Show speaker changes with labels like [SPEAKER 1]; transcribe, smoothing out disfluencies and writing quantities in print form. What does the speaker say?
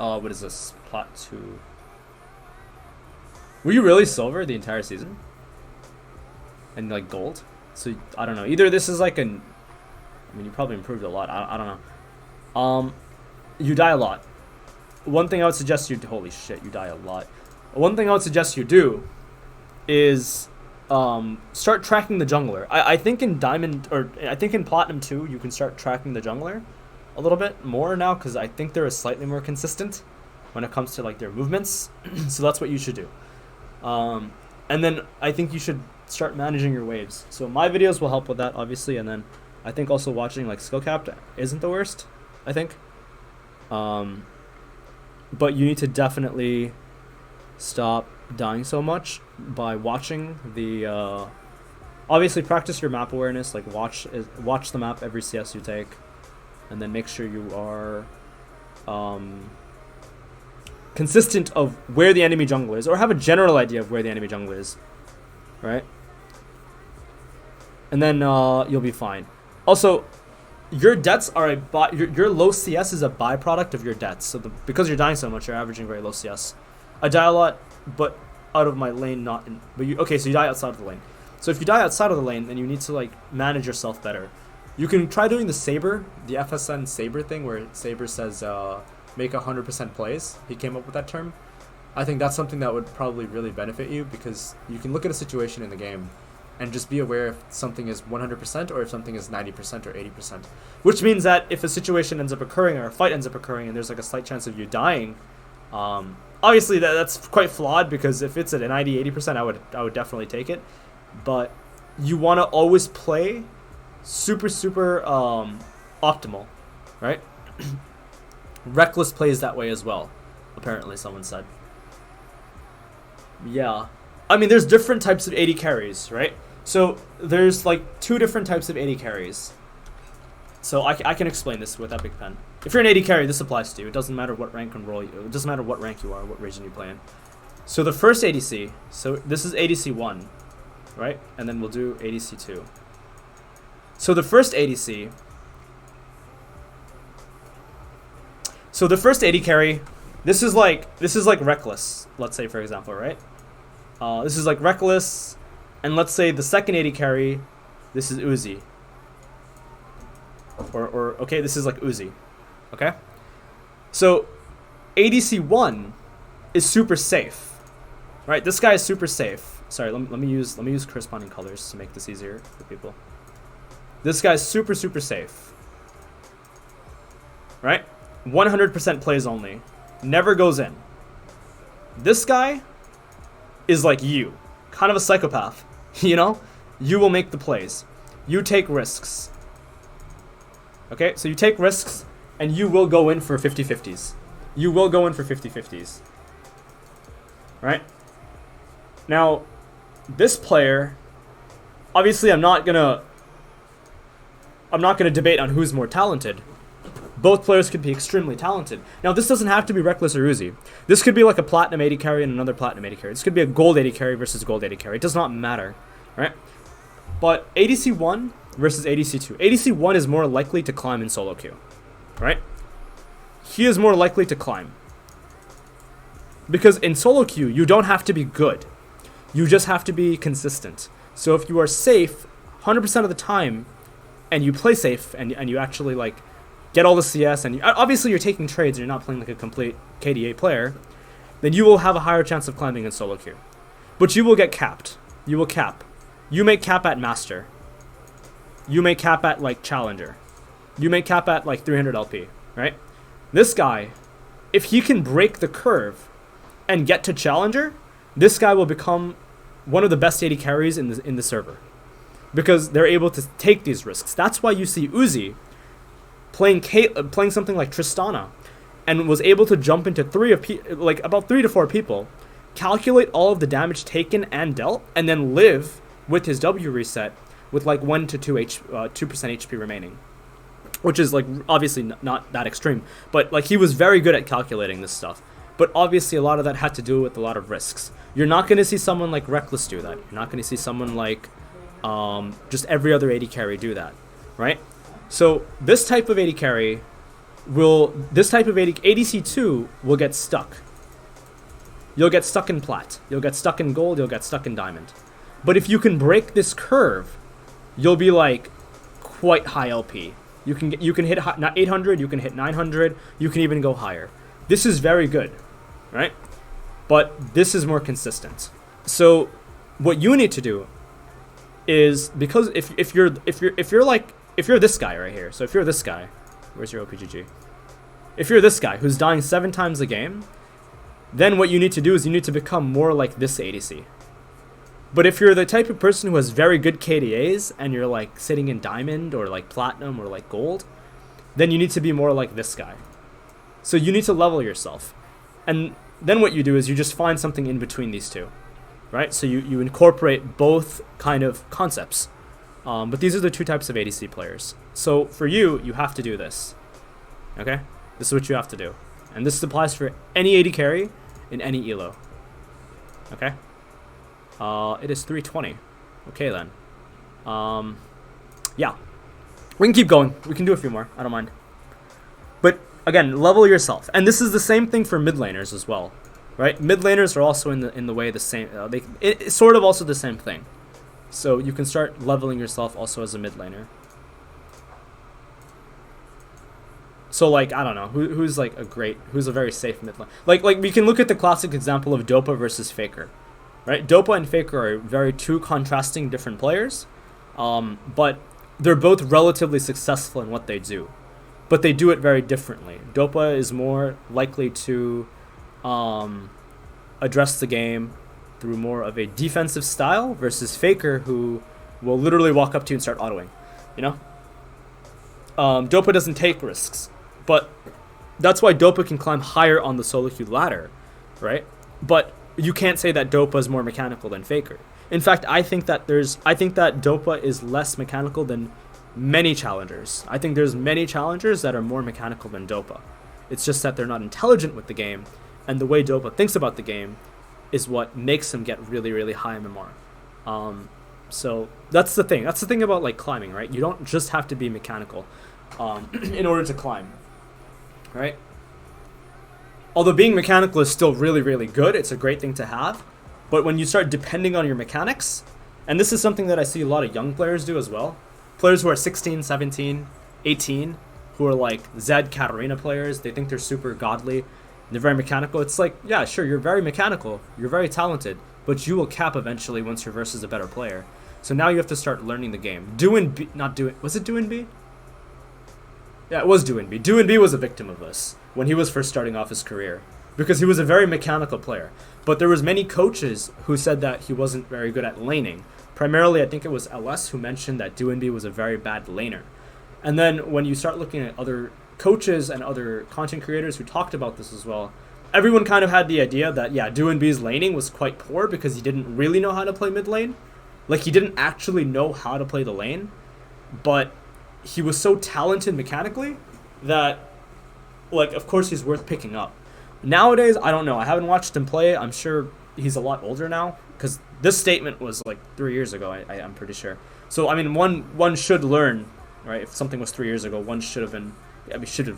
[SPEAKER 1] What is this? Plot 2. Were you really silver the entire season? And like gold? So I don't know. Either this is like an. I mean, you probably improved a lot. I don't know. You die a lot. One thing I would suggest you. Holy shit, you die a lot. One thing I would suggest you do is start tracking the jungler. I think in Diamond, or I think in Platinum 2, you can start tracking the jungler a little bit more now, because I think they're slightly more consistent when it comes to like their movements. So that's what you should do. And then I think you should start managing your waves. So my videos will help with that, obviously, and then I think also watching like skill capped isn't the worst, I think. But you need to definitely stop dying so much by watching the obviously practice your map awareness, like watch the map every CS you take, and then make sure you are consistent of where the enemy jungle is, or have a general idea of where the enemy jungle is, right? And then you'll be fine. Also, your deaths are your low CS is a byproduct of your deaths. So because you're dying so much, you're averaging very low CS. I die a lot, but out of my lane, not in. But okay, so you die outside of the lane. So if you die outside of the lane, then you need to like manage yourself better. You can try doing the Saber, the FSN Saber thing, where Saber says make 100% plays. He came up with that term. I think that's something that would probably really benefit you, because you can look at a situation in the game and just be aware if something is 100% or if something is 90% or 80%. Which means that if a situation ends up occurring, or a fight ends up occurring, and there's like a slight chance of you dying, obviously that's quite flawed, because if it's at a 90-80%, I would definitely take it. But you want to always play super optimal, right? Reckless plays that way as well, apparently someone said. Yeah, I mean, there's different types of AD carries, right? So there's like 2 different types of AD carries. So I can explain this with Epic Pen. If you're an AD carry, this applies to you. It doesn't matter what rank and role it doesn't matter what rank you are, what region you play in. So the first ADC, so this is ADC 1, right? And then we'll do ADC 2. So the first ADC, so the first AD carry, this is like Reckless, let's say, for example, right? This is like Reckless, and let's say the second AD carry, this is Uzi. Or okay, this is like Uzi. Okay? So ADC 1 is super safe. Right? This guy is super safe. Sorry, let me use corresponding colors to make this easier for people. This guy's super safe. Right? 100% plays only. Never goes in. This guy is like you. Kind of a psychopath. You know? You will make the plays. You take risks. Okay? So you take risks, and you will go in for 50-50s. You will go in for 50-50s. Right? Now, this player, obviously I'm not gonna debate on who's more talented. Both players could be extremely talented. Now, this doesn't have to be Reckless or Uzi. This could be like a Platinum AD carry and another Platinum AD carry. This could be a Gold AD carry versus Gold AD carry. It does not matter, right? But ADC 1 versus ADC 2. ADC 1 is more likely to climb in solo queue, right? He is more likely to climb. Because in solo queue, you don't have to be good. You just have to be consistent. So if you are safe 100% of the time, and you play safe, and you actually like get all the CS, and obviously you're taking trades and you're not playing like a complete KDA player, then you will have a higher chance of climbing in solo queue. But you will get capped. You will cap. You may cap at Master. You may cap at like Challenger. You may cap at like 300 LP, right? This guy, if he can break the curve and get to Challenger, this guy will become one of the best AD carries in the server, because they're able to take these risks. That's why you see Uzi playing something like Tristana, and was able to jump into about 3 to 4 people, calculate all of the damage taken and dealt, and then live with his W reset with like 1 to 2% HP remaining, which is like obviously not that extreme, but like he was very good at calculating this stuff. But obviously a lot of that had to do with a lot of risks. You're not going to see someone like Reckless do that. You're not going to see someone like just every other AD carry do that, right? So this type of AD carry this type of ADC2 will get stuck. You'll get stuck in plat. You'll get stuck in gold. You'll get stuck in diamond. But if you can break this curve, you'll be like quite high LP. You can hit 800. You can hit 900. You can even go higher. This is very good, right? But this is more consistent. So what you need to do is, because if you're this guy right here. So if you're this guy, where's your OPGG? If you're this guy who's dying 7 times a game, then what you need to do is you need to become more like this ADC. But if you're the type of person who has very good KDAs and you're like sitting in diamond or like platinum or like gold, then you need to be more like this guy. So you need to level yourself. And then what you do is you just find something in between these two, right? So you incorporate both kind of concepts. But these are the 2 types of ADC players. So for you, you have to do this. Okay? This is what you have to do. And this applies for any AD carry in any elo. Okay? It is 3:20. Okay then. Yeah. We can keep going. We can do a few more. I don't mind. But again, level yourself. And this is the same thing for mid laners as well. Right? Mid laners are also in the way the same. It's sort of also the same thing. So you can start leveling yourself also as a mid laner. So like, I don't know, who's a very safe mid lane. Like we can look at the classic example of Dopa versus Faker. Right? Dopa and Faker are very 2 contrasting different players. But they're both relatively successful in what they do. But they do it very differently. Dopa is more likely to address the game through more of a defensive style versus Faker, who will literally walk up to you and start autoing. You know? Dopa doesn't take risks. But that's why Dopa can climb higher on the solo queue ladder, right? But you can't say that Dopa is more mechanical than Faker. In fact, I think that Dopa is less mechanical than many challengers. I think there's many challengers that are more mechanical than Dopa. It's just that they're not intelligent with the game, and the way Dopa thinks about the game is what makes him get really, really high MMR. So that's the thing. That's the thing about like climbing, right? You don't just have to be mechanical in order to climb, right? Although being mechanical is still really, really good, it's a great thing to have. But when you start depending on your mechanics, and this is something that I see a lot of young players do as well, players who are 16, 17, 18, who are like Zed, Katarina players, they think they're super godly, they're very mechanical. It's like, yeah, sure, you're very mechanical, you're very talented, but you will cap eventually once you're versus a better player. So now you have to start learning the game. Was it Doin B? Yeah, it was Doin B. Doin B was a victim of this when he was first starting off his career, because he was a very mechanical player. But there was many coaches who said that he wasn't very good at laning. Primarily, I think it was LS who mentioned that Doin B was a very bad laner. And then when you start looking at other coaches and other content creators who talked about this as well, everyone kind of had the idea that, yeah, Doin B's laning was quite poor because he didn't really know how to play mid lane. Like, he didn't actually know how to play the lane, but he was so talented mechanically that, like, of course he's worth picking up. Nowadays, I don't know. I haven't watched him play. I'm sure he's a lot older now, because this statement was like 3 years ago, I'm pretty sure. So, I mean, one should learn, right? If something was 3 years ago, one should have been, should have